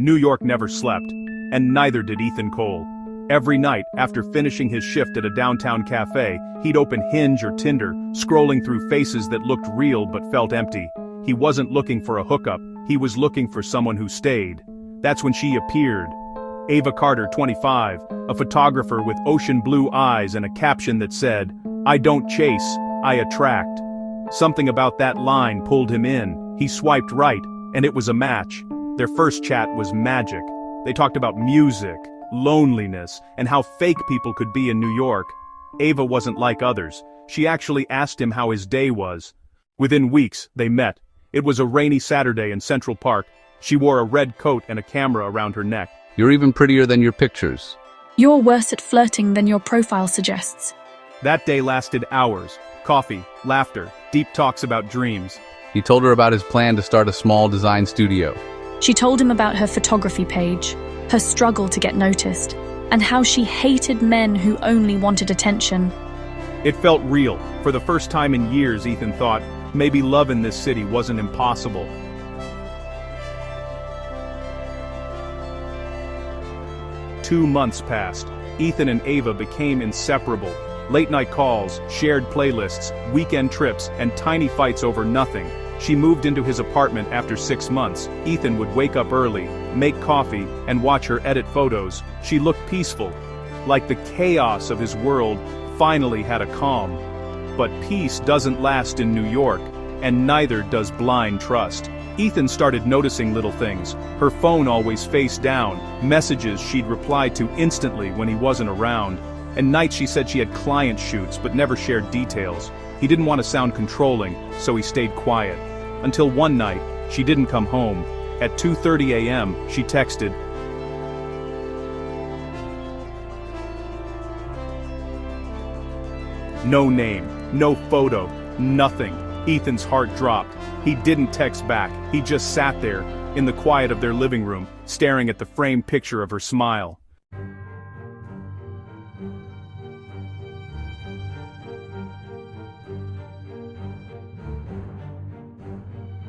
New York never slept, and neither did Ethan Cole. Every night, after finishing his shift at a downtown cafe, he'd open Hinge or Tinder, scrolling through faces that looked real but felt empty. He wasn't looking for a hookup, he was looking for someone who stayed. That's when she appeared. Ava Carter, 25, a photographer with ocean blue eyes and a caption that said, "I don't chase, I attract." Something about that line pulled him in. He swiped right, and it was a match. Their first chat was magic. They talked about music, loneliness, and how fake people could be in New York. Ava wasn't like others. She actually asked him how his day was. Within weeks, they met. It was a rainy Saturday in Central Park. She wore a red coat and a camera around her neck. You're even prettier than your pictures. You're worse at flirting than your profile suggests. That day lasted hours. Coffee, laughter, deep talks about dreams. He told her about his plan to start a small design studio. She told him about her photography page, her struggle to get noticed, and how she hated men who only wanted attention. It felt real. For the first time in years, Ethan thought, maybe love in this city wasn't impossible. 2 months passed. Ethan and Ava became inseparable. Late-night calls, shared playlists, weekend trips, and tiny fights over nothing. She moved into his apartment after 6 months. Ethan would wake up early, make coffee, and watch her edit photos. She looked peaceful, like the chaos of his world finally had a calm. But peace doesn't last in New York, and neither does blind trust. Ethan started noticing little things. Her phone always face down, messages she'd reply to instantly when he wasn't around. And nights she said she had client shoots but never shared details. He didn't want to sound controlling, so he stayed quiet. Until one night, she didn't come home. At 2:30 a.m., she texted, "No name, no photo, nothing." Ethan's heart dropped. He didn't text back. He just sat there, in the quiet of their living room, staring at the framed picture of her smile.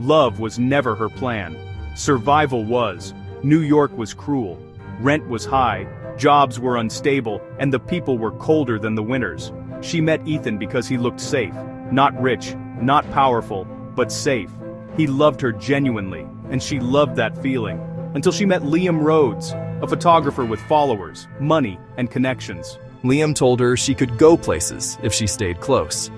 Love was never her plan. Survival was. New York was cruel. Rent was high, jobs were unstable, and the people were colder than the winters. She met Ethan because he looked safe. Not rich, not powerful, but safe. He loved her genuinely, and she loved that feeling. Until she met Liam Rhodes, a photographer with followers, money, and connections. Liam told her she could go places if she stayed close.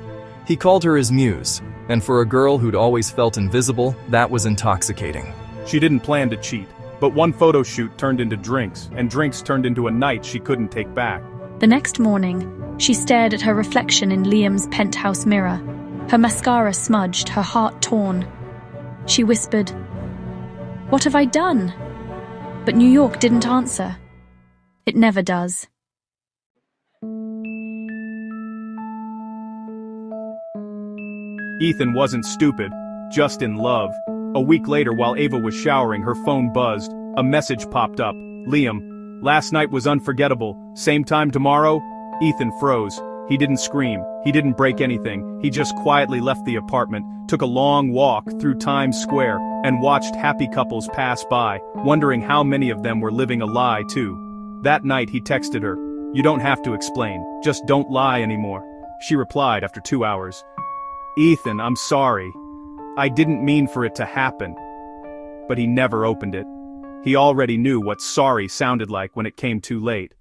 He called her his muse, and for a girl who'd always felt invisible, that was intoxicating. She didn't plan to cheat, but one photo shoot turned into drinks, and drinks turned into a night she couldn't take back. The next morning, she stared at her reflection in Liam's penthouse mirror, her mascara smudged, her heart torn. She whispered, "What have I done?" But New York didn't answer. It never does. Ethan wasn't stupid, just in love. A week later, while Ava was showering, her phone buzzed. A message popped up. "Liam, last night was unforgettable. Same time tomorrow?" Ethan froze. He didn't scream. He didn't break anything. He just quietly left the apartment, took a long walk through Times Square, and watched happy couples pass by, wondering how many of them were living a lie too. That night he texted her, "You don't have to explain. Just don't lie anymore." She replied after 2 hours, "Ethan, I'm sorry. I didn't mean for it to happen." But he never opened it. He already knew what sorry sounded like when it came too late.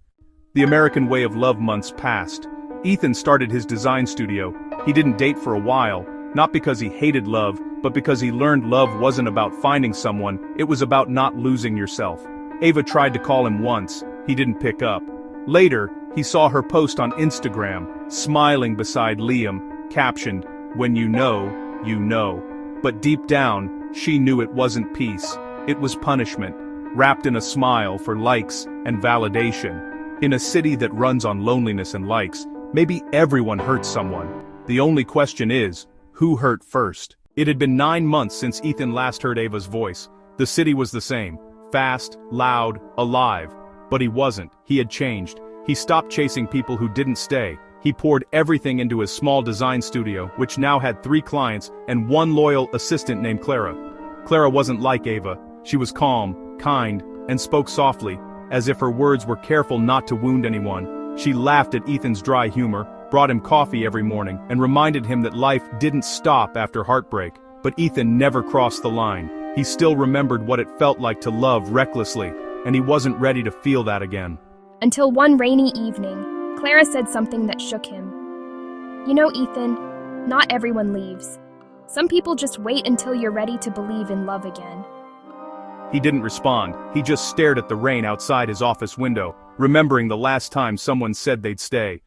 The American way of love months passed. Ethan started his design studio. He didn't date for a while, not because he hated love, but because he learned love wasn't about finding someone, it was about not losing yourself. Ava tried to call him once. He didn't pick up. Later, he saw her post on Instagram, smiling beside Liam, captioned, "When you know, you know." But deep down, she knew it wasn't peace. It was punishment, wrapped in a smile for likes and validation. In a city that runs on loneliness and likes, maybe everyone hurts someone. The only question is, who hurt first? It had been 9 months since Ethan last heard Ava's voice. The city was the same, fast, loud, alive. But he wasn't. He had changed. He stopped chasing people who didn't stay. He poured everything into his small design studio, which now had 3 clients and 1 loyal assistant named Clara. Clara wasn't like Ava. She was calm, kind, and spoke softly, as if her words were careful not to wound anyone. She laughed at Ethan's dry humor, brought him coffee every morning, and reminded him that life didn't stop after heartbreak. But Ethan never crossed the line. He still remembered what it felt like to love recklessly, and he wasn't ready to feel that again. Until one rainy evening, Clara said something that shook him. You know, Ethan, not everyone leaves. Some people just wait until you're ready to believe in love again. He didn't respond. He just stared at the rain outside his office window, remembering the last time someone said they'd stay.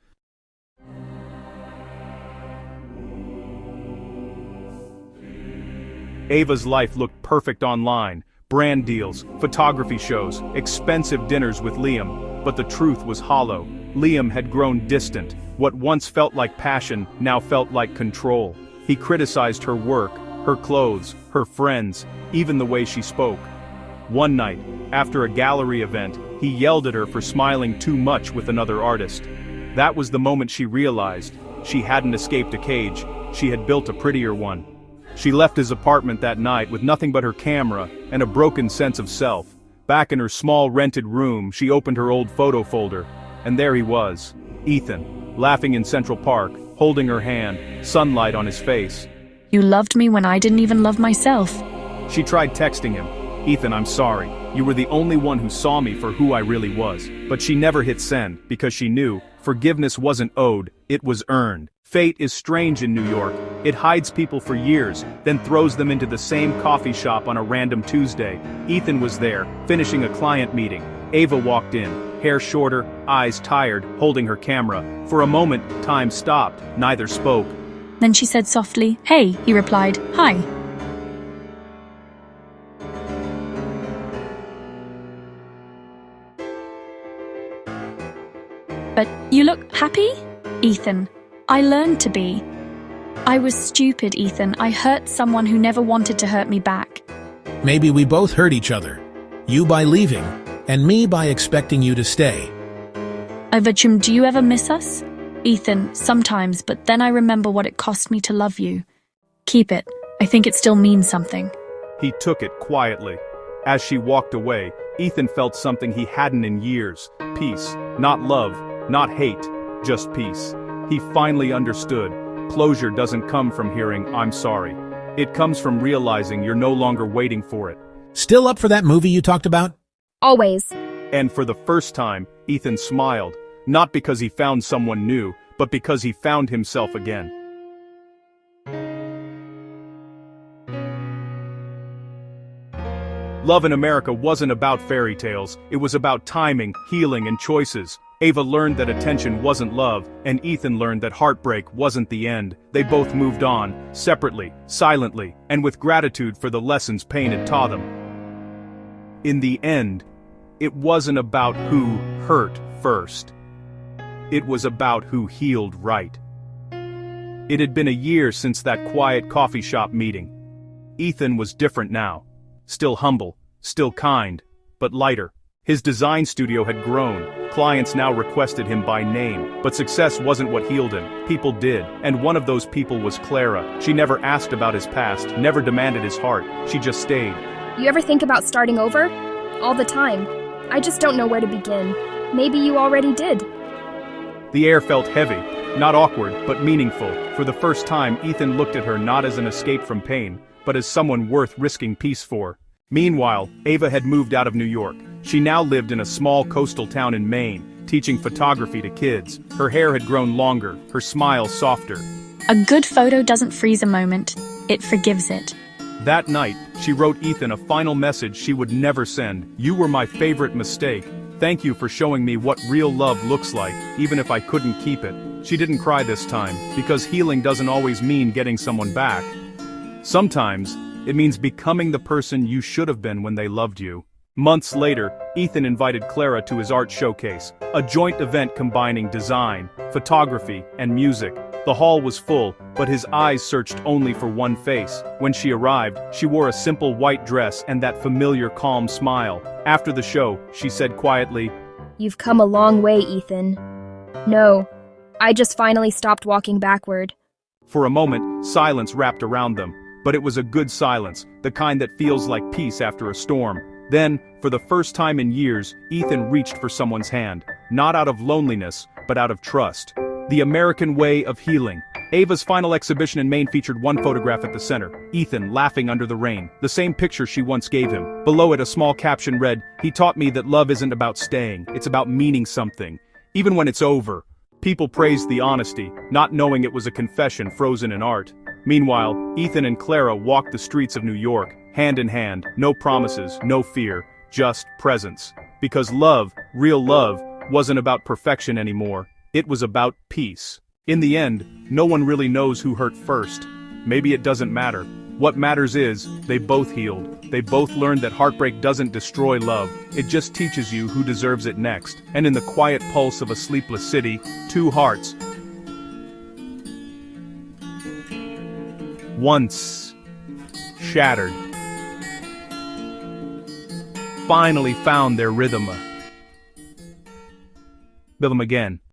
Ava's life looked perfect online. Brand deals, photography shows, expensive dinners with Liam. But the truth was hollow. Liam had grown distant. What once felt like passion now felt like control. He criticized her work, her clothes, her friends, even the way she spoke. One night, after a gallery event, he yelled at her for smiling too much with another artist. That was the moment she realized she hadn't escaped a cage, she had built a prettier one. She left his apartment that night with nothing but her camera and a broken sense of self. Back in her small rented room, she opened her old photo folder, and there he was, Ethan, laughing in Central Park, holding her hand, sunlight on his face. You loved me when I didn't even love myself. She tried texting him, Ethan, I'm sorry. You were the only one who saw me for who I really was. But she never hit send, because she knew forgiveness wasn't owed, it was earned. Fate is strange in New York. It hides people for years, then throws them into the same coffee shop on a random Tuesday. Ethan was there, finishing a client meeting. Ava walked in, hair shorter, eyes tired, holding her camera. For a moment, time stopped, neither spoke. Then she said softly, "Hey," he replied, "Hi." But you look happy? Ethan, I learned to be. I was stupid, Ethan. I hurt someone who never wanted to hurt me back. Maybe we both hurt each other. You by leaving, and me by expecting you to stay. Ovachum, do you ever miss us? Ethan, sometimes, but then I remember what it cost me to love you. Keep it. I think it still means something. He took it quietly. As she walked away, Ethan felt something he hadn't in years. Peace. Not love, not hate, just peace. He finally understood. Closure doesn't come from hearing, "I'm sorry." It comes from realizing you're no longer waiting for it. Still up for that movie you talked about? Always. And for the first time, Ethan smiled, not because he found someone new, but because he found himself again. Love in America wasn't about fairy tales, it was about timing, healing, and choices. Ava learned that attention wasn't love, and Ethan learned that heartbreak wasn't the end. They both moved on, separately, silently, and with gratitude for the lessons pain had taught them. In the end, it wasn't about who hurt first. It was about who healed right. It had been a year since that quiet coffee shop meeting. Ethan was different now. Still humble, still kind, but lighter. His design studio had grown. Clients now requested him by name, but success wasn't what healed him. People did, and one of those people was Clara. She never asked about his past, never demanded his heart. She just stayed. You ever think about starting over? All the time. I just don't know where to begin. Maybe you already did. The air felt heavy, not awkward, but meaningful. For the first time, Ethan looked at her not as an escape from pain, but as someone worth risking peace for. Meanwhile, Ava had moved out of New York. She now lived in a small coastal town in Maine, teaching photography to kids. Her hair had grown longer, her smile softer. A good photo doesn't freeze a moment, it forgives it. That night, she wrote Ethan a final message she would never send. "You were my favorite mistake. Thank you for showing me what real love looks like, even if I couldn't keep it." She didn't cry this time, because healing doesn't always mean getting someone back. Sometimes, it means becoming the person you should have been when they loved you. Months later, Ethan invited Clara to his art showcase, a joint event combining design, photography, and music. The hall was full, but his eyes searched only for one face. When she arrived, she wore a simple white dress and that familiar calm smile. After the show, she said quietly, You've come a long way, Ethan. No, I just finally stopped walking backward. For a moment, silence wrapped around them, but it was a good silence, the kind that feels like peace after a storm. Then, for the first time in years, Ethan reached for someone's hand, not out of loneliness, but out of trust. The American way of healing. Ava's final exhibition in Maine featured one photograph at the center, Ethan laughing under the rain, the same picture she once gave him. Below it a small caption read, "He taught me that love isn't about staying, it's about meaning something, even when it's over." People praised the honesty, not knowing it was a confession frozen in art. Meanwhile, Ethan and Clara walked the streets of New York, hand in hand, no promises, no fear, just presence. Because love, real love, wasn't about perfection anymore, it was about peace. In the end, no one really knows who hurt first. Maybe it doesn't matter. What matters is, they both healed. They both learned that heartbreak doesn't destroy love, it just teaches you who deserves it next. And in the quiet pulse of a sleepless city, two hearts, once shattered, finally found their rhythm again.